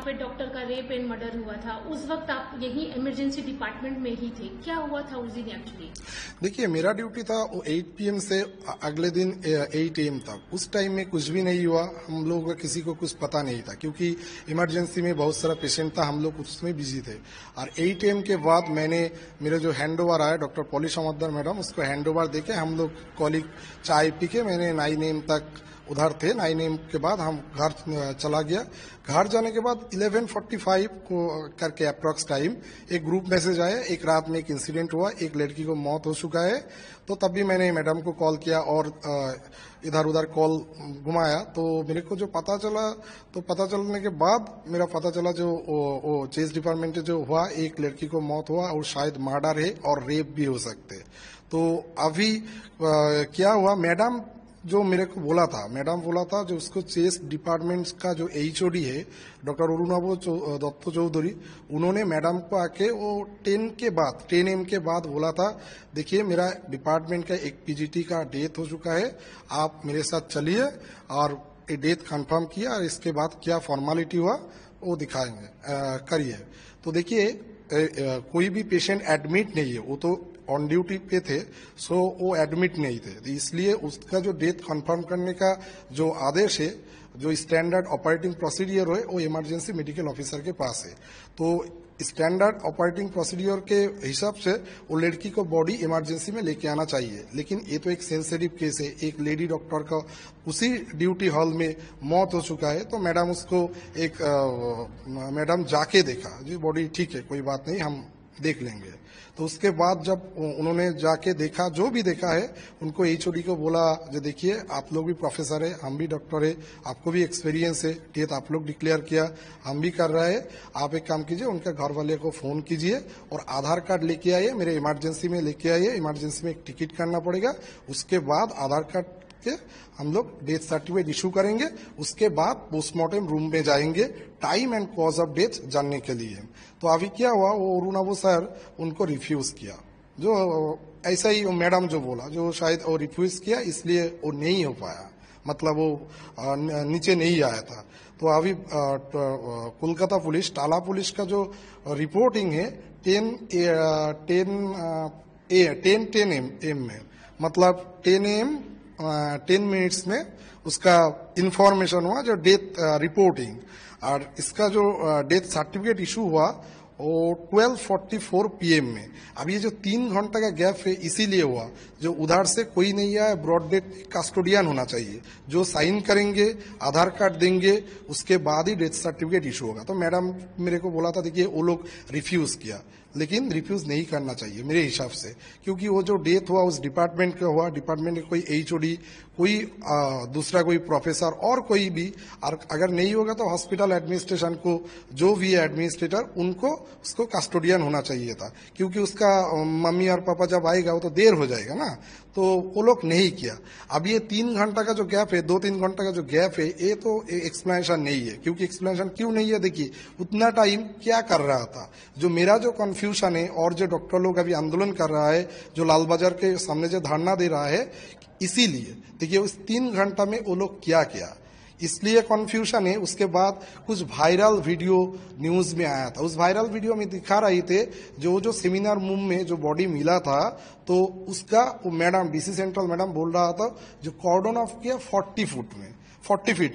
पे डॉक्टर का rape and murder हुआ था, उस वक्त आप यही इमरजेंसी डिपार्टमेंट में ही थे। क्या हुआ था उस दिन एक्चुअली? देखिए, मेरा ड्यूटी था 8 PM से अगले दिन 8 AM तक। उस टाइम में कुछ भी नहीं हुआ, हम लोगों का किसी को कुछ पता नहीं था, क्योंकि इमरजेंसी में बहुत सारा पेशेंट था, हम लोग उसमें बिजी थे। और 8 AM के बाद मेरे जो हैंड ओवर आया डॉक्टर पॉली समद्दर मैडम, उसको हैंड ओवर देके हम लोग कॉलिग चाय पी के 9 AM तक उधर थे। 9 AM के बाद हम घर चला गया। घर जाने के बाद 11:45 को करके अप्रॉक्स टाइम एक ग्रुप मैसेज आया, एक रात में एक इंसिडेंट हुआ, एक लड़की को मौत हो चुका है। तो तब भी मैंने मैडम को कॉल किया और इधर उधर कॉल घुमाया। तो मेरे को जो पता चला, तो पता चलने के बाद मेरा पता चला जो चेस डिपार्टमेंट में जो हुआ, एक लड़की को मौत हुआ और शायद मर्डर है और रेप भी हो सकते। तो अभी क्या हुआ, मैडम जो मेरे को मैडम बोला था जो उसको चेस डिपार्टमेंट का जो HOD है डॉक्टर अरुणाभ दत्त चौधरी, उन्होंने मैडम को आके वो 10 AM के बाद बोला था, देखिए मेरा डिपार्टमेंट का एक PGT का डेथ हो चुका है, आप मेरे साथ चलिए और ये डेथ कंफर्म किया और इसके बाद क्या फॉर्मेलिटी हुआ वो दिखाएंगे, करिए। तो देखिए कोई भी पेशेंट एडमिट नहीं है, वो तो ऑन ड्यूटी पे थे, सो वो एडमिट नहीं थे। तो इसलिए उसका जो डेथ कंफर्म करने का जो आदेश है, जो स्टैंडर्ड ऑपरेटिंग प्रोसीडियर है, वो इमरजेंसी मेडिकल ऑफिसर के पास है। तो स्टैंडर्ड ऑपरेटिंग प्रोसीडियर के हिसाब से वो लड़की को बॉडी इमरजेंसी में लेके आना चाहिए। लेकिन ये तो एक सेंसिटिव केस है, एक लेडी डॉक्टर का उसी ड्यूटी हॉल में मौत हो चुका है। तो मैडम उसको मैडम जाके देखा, जी बॉडी ठीक है, कोई बात नहीं, हम देख लेंगे। तो उसके बाद जब उन्होंने जाके देखा, जो भी देखा है, उनको HOD को बोला, जो देखिए आप लोग भी प्रोफेसर है, हम भी डॉक्टर है, आपको भी एक्सपीरियंस है, डेथ आप लोग डिक्लेयर किया, हम भी कर रहे हैं, आप एक काम कीजिए, उनके घर वाले को फोन कीजिए और आधार कार्ड लेके आइए, मेरे इमरजेंसी में लेके आइए, इमरजेंसी में एक टिकट करना पड़ेगा। उसके बाद आधार कार्ड के हम लोग डेथ सर्टिफिकेट इशू करेंगे। उसके बाद पोस्टमार्टम रूम में जाएंगे time and cause of death जानने के लिए। तो अभी क्या हुआ, वो अरुणाभ सर उनको रिफ्यूज किया, जो ऐसा ही मैडम जो बोला, जो शायद वो रिफ्यूज किया, इसलिए वो नहीं हो पाया, मतलब वो नीचे नहीं आया था। तो अभी कोलकाता पुलिस, टाला पुलिस का जो रिपोर्टिंग है 10 AM में, मतलब 10 AM 10 मिनट्स में उसका इंफॉर्मेशन हुआ, जो डेथ रिपोर्टिंग। और इसका जो डेथ सर्टिफिकेट इशू हुआ वो 12:44 PM में। अब ये जो 3 घंटा का गैप है, इसीलिए हुआ, जो उधर से कोई नहीं आया, ब्रॉड डेथ कस्टोडियन होना चाहिए, जो साइन करेंगे, आधार कार्ड देंगे, उसके बाद ही डेथ सर्टिफिकेट इशू होगा। तो मैडम मेरे को बोला था, देखिए वो लोग रिफ्यूज किया, लेकिन रिफ्यूज नहीं करना चाहिए मेरे हिसाब से, क्योंकि वो जो डेथ हुआ उस डिपार्टमेंट का हुआ, डिपार्टमेंट के कोई HOD, कोई दूसरा कोई प्रोफेसर और कोई भी, और अगर नहीं होगा तो हॉस्पिटल एडमिनिस्ट्रेशन को, जो भी है एडमिनिस्ट्रेटर, उनको उसको कस्टोडियन होना चाहिए था, क्योंकि उसका मम्मी और पापा जब आएगा वो तो देर हो जाएगा ना। तो वो लोग नहीं किया। अब ये 3 घंटा का जो गैप है, 2-3 घंटा का जो गैप है, ये तो एक्सप्लेनेशन नहीं है। क्योंकि एक्सप्लेनेशन क्यों नहीं है, देखिए उतना टाइम क्या कर रहा था, जो मेरा जो कंफ्यूजन है, और जो डॉक्टर लोग अभी आंदोलन कर रहा है, जो लाल बाजार के सामने जो धरना दे रहा है, इसीलिए देखिए उस 3 घंटा में वो लोग क्या किया, इसलिए कंफ्यूजन है। उसके बाद कुछ वायरल वीडियो न्यूज में आया था, उस वायरल वीडियो में दिखा रहे थे जो सेमिनार रूम में जो बॉडी मिला था, तो उसका वो मैडम DC सेंट्रल मैडम बोल रहा था, जो कॉर्डन ऑफ किया 40 फीट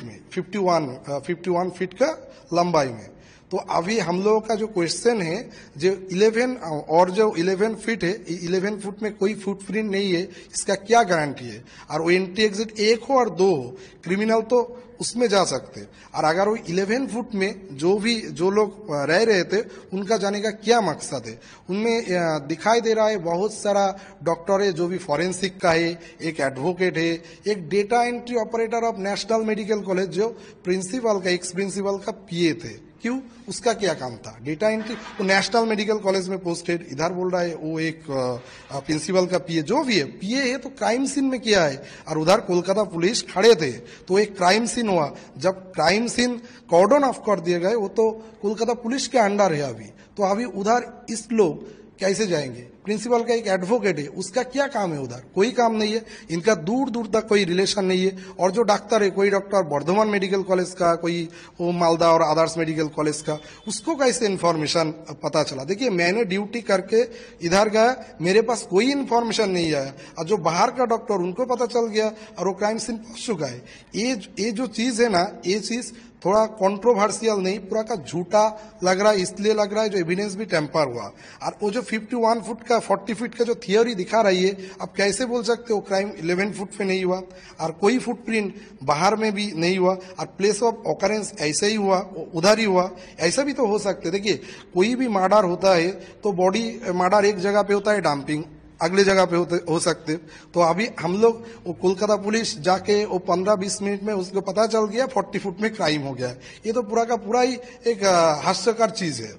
में 51 फीट का लंबाई में। तो अभी हम लोगों का जो क्वेश्चन है, जो 11 फीट है, 11 फुट में कोई फुटप्रिंट नहीं है, इसका क्या गारंटी है? और वो एंट्री एग्जिट 1 हो और 2 हो, क्रिमिनल तो उसमें जा सकते। और अगर वो 11 फुट में जो लोग रह रहे थे, उनका जाने का क्या मकसद है? उनमें दिखाई दे रहा है बहुत सारा डॉक्टर है, जो भी फॉरेंसिक का है, एक एडवोकेट है, एक data entry operator of national medical college, जो प्रिंसिपल का, एक्स प्रिंसिपल का PA थे। क्यों? उसका क्या काम था? Data entry. वो नेशनल मेडिकल कॉलेज में पोस्टेड, इधर बोल रहा है वो एक प्रिंसिपल का PA, जो भी है PA है, तो क्राइम सीन में किया है। और उधर कोलकाता पुलिस खड़े थे, तो एक क्राइम सीन हुआ। जब क्राइम सीन कॉर्डन ऑफ कर दिए गए, वो तो कोलकाता पुलिस के अंडर है अभी। तो अभी उधर इस लोग कैसे जाएंगे? प्रिंसिपल का एक एडवोकेट है, उसका क्या काम है उधर? कोई काम नहीं है। इनका दूर दूर तक कोई रिलेशन नहीं है। और जो डॉक्टर है, कोई डॉक्टर बर्धमान मेडिकल कॉलेज का, कोई वो मालदा और आदर्श मेडिकल कॉलेज का, उसको कैसे इन्फॉर्मेशन पता चला? देखिए, मैंने ड्यूटी करके इधर गया, मेरे पास कोई इन्फॉर्मेशन नहीं आया, और जो बाहर का डॉक्टर उनको पता चल गया और वो क्राइम सीन पहुंच चुका है। ये जो चीज है ना, ये चीज थोड़ा कंट्रोवर्शियल नहीं, पूरा का झूठा लग रहा है। इसलिए लग रहा है जो एविडेंस भी टेम्पर हुआ। और वो जो 51 फुट का 40 फीट का जो थियोरी दिखा रही है, अब कैसे बोल सकते हो क्राइम 11 फुट पे नहीं हुआ? और कोई फुटप्रिंट बाहर में भी नहीं हुआ, और प्लेस ऑफ ऑकरेंस ऐसे ही हुआ, उधर ही हुआ। ऐसा भी तो हो सकते। देखिए, कोई भी मर्डर होता है तो बॉडी मर्डर एक जगह पे होता है, डंपिंग अगले जगह पे हो सकते। तो अभी हम लोग वो कोलकाता पुलिस जाके वो 15-20 मिनट में उसको पता चल गया 40 फुट में क्राइम हो गया। ये तो पूरा का पूरा ही एक हास्यकर चीज है।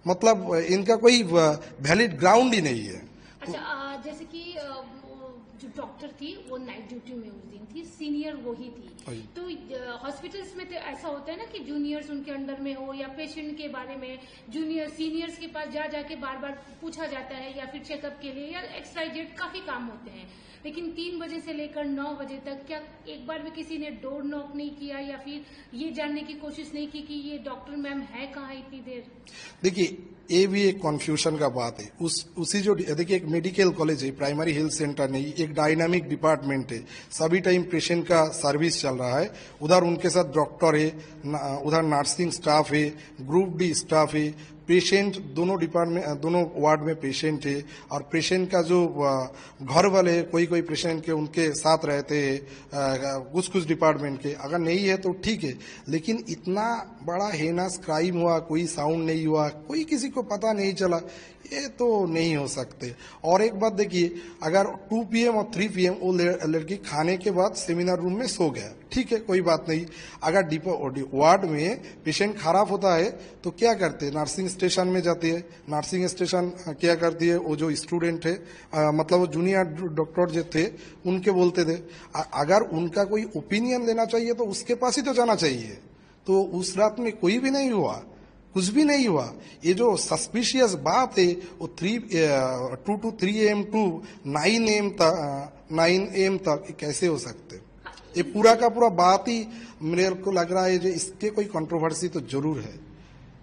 मतलब इनका कोई वैलिड ग्राउंड ही नहीं है। अच्छा, जैसे कि जो डॉक्टर थी वो नाइट ड्यूटी में उस दिन थी, सीनियर वो ही थी। तो हॉस्पिटल्स में तो ऐसा होता है ना कि जूनियर्स उनके अंडर में हो, या पेशेंट के बारे में जूनियर सीनियर्स के पास जा जाके बार बार पूछा जाता है, या फिर चेकअप के लिए, या एक्सवाइजेड काफी काम होते हैं। लेकिन 3 बजे से लेकर 9 बजे तक क्या एक बार भी किसी ने डोर नॉक नहीं किया, या फिर ये जानने की कोशिश नहीं की कि ये डॉक्टर मैम है कहाँ इतनी देर? देखिए, ये भी एक कंफ्यूजन का बात है। उसी जो देखिए, एक मेडिकल कॉलेज है, प्राइमरी हेल्थ सेंटर नहीं, एक डायनामिक डिपार्टमेंट है। सभी टाइम पेशेंट का सर्विस चल रहा है। उधर उनके साथ डॉक्टर है, उधर नर्सिंग स्टाफ है, ग्रुप डी स्टाफ है, पेशेंट दोनों डिपार्टमेंट, दोनों वार्ड में पेशेंट है। और पेशेंट का जो घर वाले, कोई कोई पेशेंट के उनके साथ रहते हैं, कुछ कुछ डिपार्टमेंट के। अगर नहीं है तो ठीक है, लेकिन इतना बड़ा हेनस क्राइम हुआ, कोई साउंड नहीं हुआ, कोई किसी को पता नहीं चला, ये तो नहीं हो सकते। और एक बात देखिए, अगर 2 PM और 3 PM वो लड़की खाने के बाद सेमिनार रूम में सो गया, ठीक है, कोई बात नहीं। अगर वार्ड में पेशेंट खराब होता है तो क्या करते हैं? नर्सिंग स्टेशन में जाती है। नर्सिंग स्टेशन क्या करती है? वो जो स्टूडेंट है, मतलब वो जूनियर डॉक्टर जो थे, उनके बोलते थे। अगर उनका कोई ओपिनियन लेना चाहिए तो उसके पास ही तो जाना चाहिए। तो उस रात में कोई भी नहीं हुआ, कुछ भी नहीं हुआ। ये जो सस्पिशियस बात है, वो 2 to 3 AM टू 9 AM तक कैसे हो सकते? ये पूरा का पूरा बात ही मेरे को लग रहा है जो इसके कोई कंट्रोवर्सी तो जरूर है।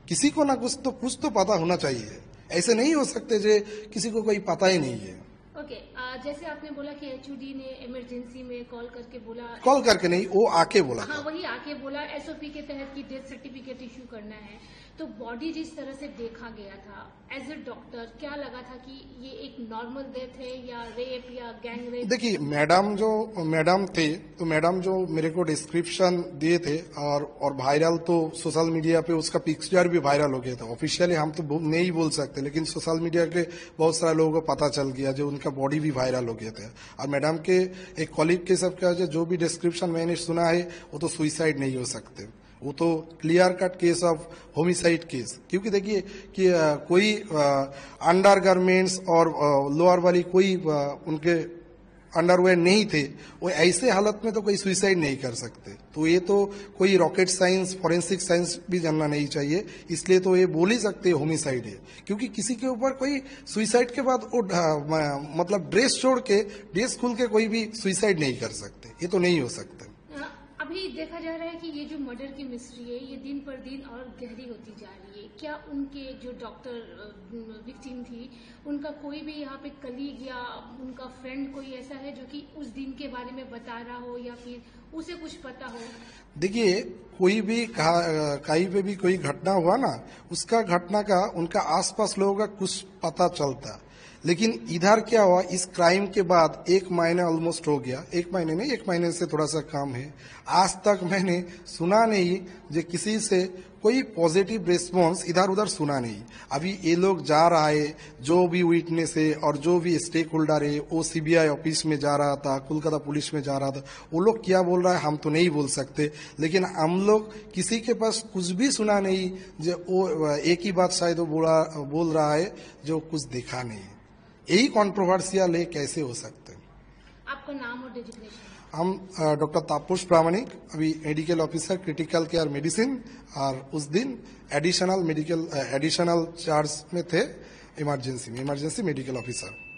किसी को ना कुछ तो पता होना चाहिए। ऐसे नहीं हो सकते जो किसी को कोई पता ही नहीं है। ओके, जैसे आपने बोला कि HOD ने इमरजेंसी में कॉल करके बोला, कॉल करके नहीं, वो आके बोला। हाँ, वही आके बोला SOP के तहत की डेथ सर्टिफिकेट इश्यू करना है। तो बॉडी जिस तरह से देखा गया था, एज ए डॉक्टर क्या लगा था कि ये एक नॉर्मल डेथ है या रेप या गैंग रेप? देखिए, मैडम थे, तो मैडम जो मेरे को डिस्क्रिप्शन दिए थे, और वायरल तो सोशल मीडिया पे उसका पिक्चर भी वायरल हो गया था। ऑफिशियली हम तो नहीं बोल सकते, लेकिन सोशल मीडिया के बहुत सारे लोगों को पता चल गया, जो उनका बॉडी भी वायरल हो गया था। और मैडम के एक कॉलीग के सबका जो भी डिस्क्रिप्शन मैंने सुना है, वो तो सुइसाइड नहीं हो सकते, वो तो clear cut case of homicide case. क्योंकि देखिए कि कोई अंडरगारमेंट्स और लोअर वाली कोई उनके अंडरवेयर नहीं थे, वो ऐसे हालत में तो कोई सुइसाइड नहीं कर सकते। तो ये तो कोई रॉकेट साइंस, फॉरेंसिक साइंस भी जानना नहीं चाहिए, इसलिए तो ये बोल ही सकते होमिसाइड है। क्योंकि किसी के ऊपर कोई सुइसाइड के बाद वो मतलब ड्रेस छोड़ के, ड्रेस खुल के कोई भी सुइसाइड नहीं कर सकते, ये तो नहीं हो सकता। अभी देखा जा रहा है कि ये जो मर्डर की मिस्ट्री है, ये दिन पर दिन और गहरी होती जा रही है। क्या उनके जो डॉक्टर विक्टिम थी, उनका कोई भी यहाँ पे कलीग या उनका फ्रेंड कोई ऐसा है जो कि उस दिन के बारे में बता रहा हो, या फिर उसे कुछ पता हो? देखिए, कोई भी कहीं पे भी कोई घटना हुआ ना, उसका घटना का उनका आसपास लोगों का कुछ पता चलता। लेकिन इधर क्या हुआ, इस क्राइम के बाद 1 महीना ऑलमोस्ट हो गया, 1 महीने नहीं, 1 महीने से थोड़ा सा कम है। आज तक मैंने सुना नहीं जो किसी से कोई पॉजिटिव रिस्पॉन्स इधर उधर सुना नहीं। अभी ये लोग जा रहा है, जो भी विटनेस है और जो भी स्टेक होल्डर है, वो CBI ऑफिस में जा रहा था, कोलकाता पुलिस में जा रहा था। वो लोग क्या बोल रहा है हम तो नहीं बोल सकते, लेकिन हम लोग किसी के पास कुछ भी सुना नहीं। जो वो एक ही बात शायद वो बोल रहा है जो कुछ देखा नहीं। यही कंट्रोवर्सियल है, कैसे हो सकते? आपका नाम और डेजिग्नेशन? हम डॉक्टर तापस प्रामाणिक, अभी medical officer critical care medicine, और उस दिन एडिशनल चार्ज में थे। इमरजेंसी में, इमरजेंसी मेडिकल ऑफिसर।